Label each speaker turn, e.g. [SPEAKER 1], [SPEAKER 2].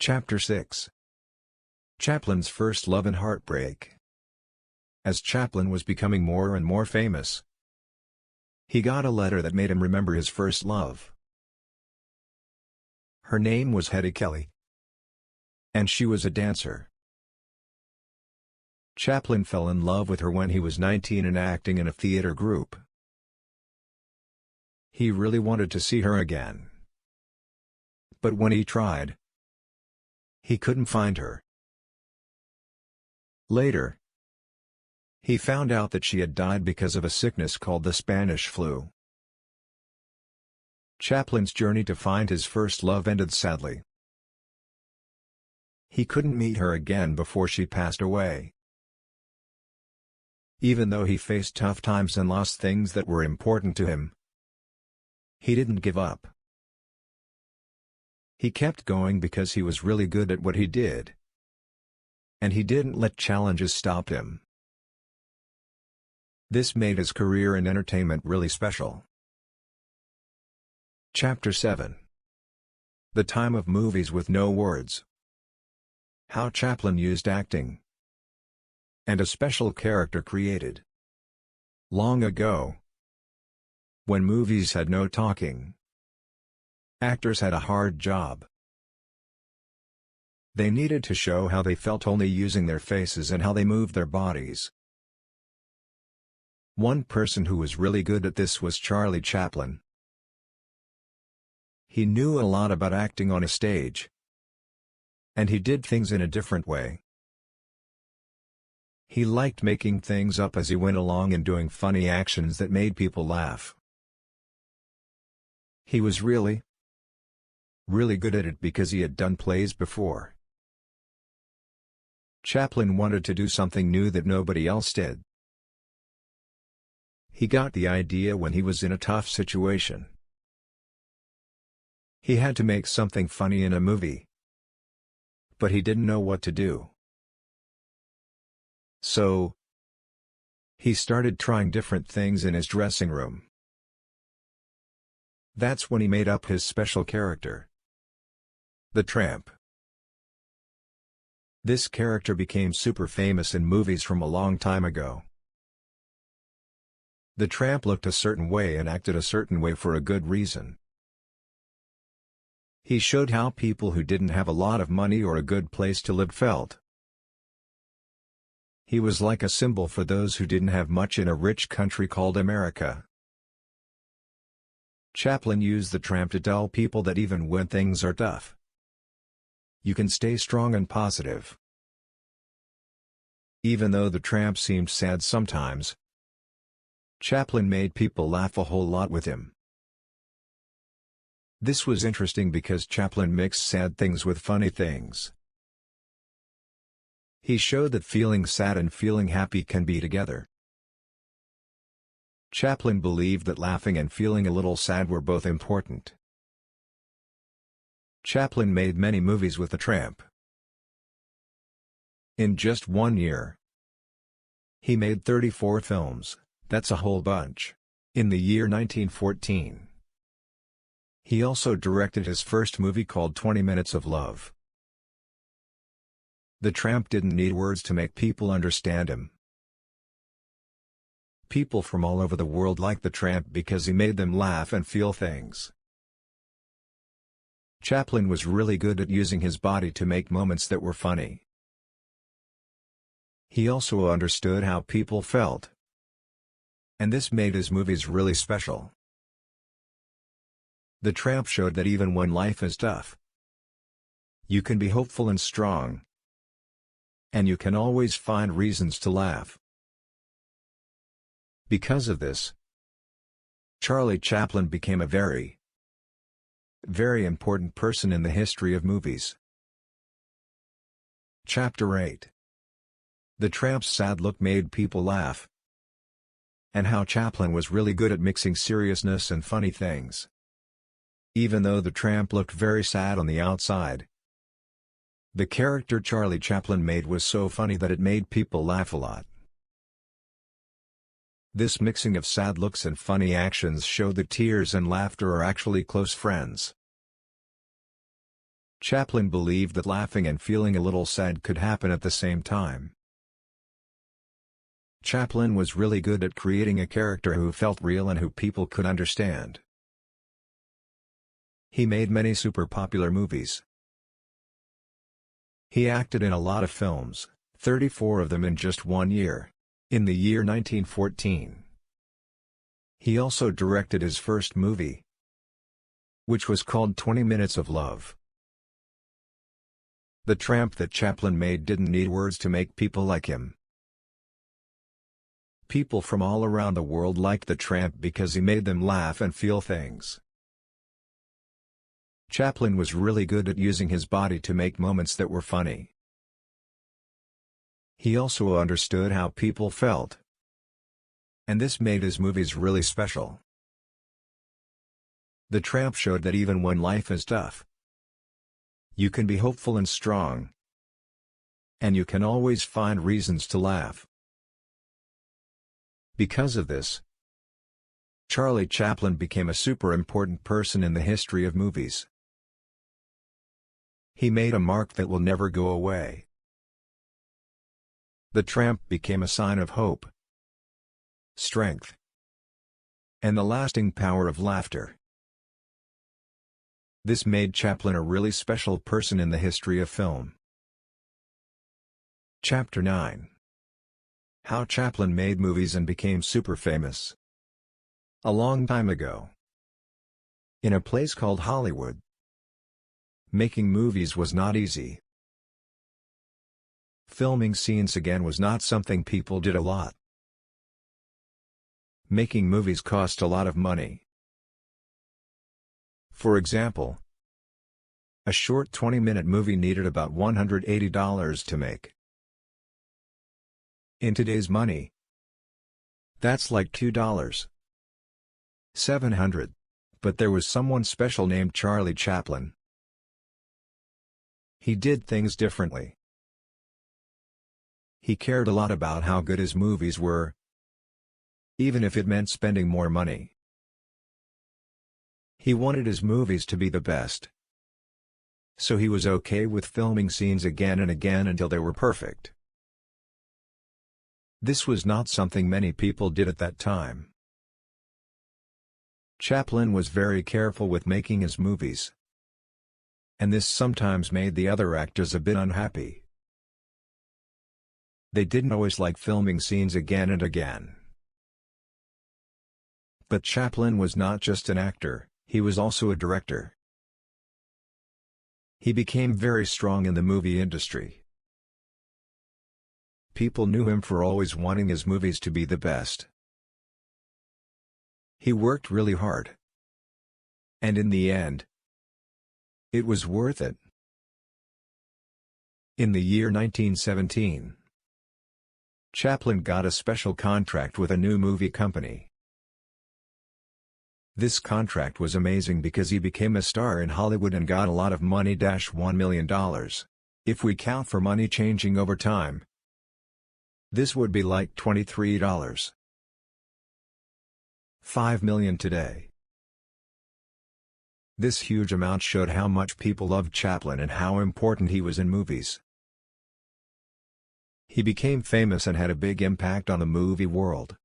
[SPEAKER 1] Chapter 6. Chaplin's first love and heartbreak. As Chaplin was becoming more and more famous, he got a letter that made him remember his first love. Her name was Hetty Kelly, and she was a dancer. Chaplin fell in love with her when he was 19 and acting in a theater group. He really wanted to see her again. But when he tried, he couldn't find her. Later, he found out that she had died because of a sickness called the Spanish flu. Chaplin's journey to find his first love ended sadly. He couldn't meet her again before she passed away. Even though he faced tough times and lost things that were important to him, he didn't give up. He kept going because he was really good at what he did, and he didn't let challenges stop him. This made his career in entertainment really special. Chapter 7. The time of movies with no words. How Chaplin used acting and a special character created. Long ago, when movies had no talking, actors had a hard job. They needed to show how they felt only using their faces and how they moved their bodies. One person who was really good at this was Charlie Chaplin. He knew a lot about acting on a stage, and he did things in a different way. He liked making things up as he went along and doing funny actions that made people laugh. He was really good at it because he had done plays before. Chaplin wanted to do something new that nobody else did. He got the idea when he was in a tough situation. He had to make something funny in a movie, but he didn't know what to do. So, he started trying different things in his dressing room. That's when he made up his special character, the Tramp. This character became super famous in movies from a long time ago. The Tramp looked a certain way and acted a certain way for a good reason. He showed how people who didn't have a lot of money or a good place to live felt. He was like a symbol for those who didn't have much in a rich country called America. Chaplin used the Tramp to tell people that even when things are tough, you can stay strong and positive. Even though the Tramp seemed sad sometimes, Chaplin made people laugh a whole lot with him. This was interesting because Chaplin mixed sad things with funny things. He showed that feeling sad and feeling happy can be together. Chaplin believed that laughing and feeling a little sad were both important. Chaplin made many movies with the Tramp. In just 1 year, he made 34 films, that's a whole bunch, in the year 1914. He also directed his first movie called 20 Minutes of Love. The Tramp didn't need words to make people understand him. People from all over the world liked the Tramp because he made them laugh and feel things. Chaplin was really good at using his body to make moments that were funny. He also understood how people felt, and this made his movies really special. The Tramp showed that even when life is tough, you can be hopeful and strong, and you can always find reasons to laugh. Because of this, Charlie Chaplin became a very important person in the history of movies. Chapter 8. The Tramp's sad look made people laugh, and how Chaplin was really good at mixing seriousness and funny things. Even though the Tramp looked very sad on the outside, the character Charlie Chaplin made was so funny that it made people laugh a lot. This mixing of sad looks and funny actions showed that tears and laughter are actually close friends. Chaplin believed that laughing and feeling a little sad could happen at the same time. Chaplin was really good at creating a character who felt real and who people could understand. He made many super popular movies. He acted in a lot of films, 34 of them in just 1 year, in the year 1914. He also directed his first movie, which was called 20 Minutes of Love. The tramp that Chaplin made didn't need words to make people like him. People from all around the world liked the tramp because he made them laugh and feel things. Chaplin was really good at using his body to make moments that were funny. He also understood how people felt. And this made his movies really special. The Tramp showed that even when life is tough, you can be hopeful and strong. And you can always find reasons to laugh. Because of this, Charlie Chaplin became a super important person in the history of movies. He made a mark that will never go away. The Tramp became a sign of hope, strength, and the lasting power of laughter. This made Chaplin a really special person in the history of film. Chapter 9. How Chaplin made movies and became super famous. A long time ago, in a place called Hollywood, making movies was not easy. Filming scenes again was not something people did a lot. Making movies cost a lot of money. For example, a short 20-minute movie needed about $180 to make. In today's money, that's like $2.700. But there was someone special named Charlie Chaplin. He did things differently. He cared a lot about how good his movies were, even if it meant spending more money. He wanted his movies to be the best. So he was okay with filming scenes again and again until they were perfect. This was not something many people did at that time. Chaplin was very careful with making his movies. And this sometimes made the other actors a bit unhappy. They didn't always like filming scenes again and again. But Chaplin was not just an actor, he was also a director. He became very strong in the movie industry. People knew him for always wanting his movies to be the best. He worked really hard. And in the end, it was worth it. In the year 1917, Chaplin got a special contract with a new movie company. This contract was amazing because he became a star in Hollywood and got a lot of money, $1 million. If we count for money changing over time, this would be like $23.5 million today. This huge amount showed how much people loved Chaplin and how important he was in movies. He became famous and had a big impact on the movie world.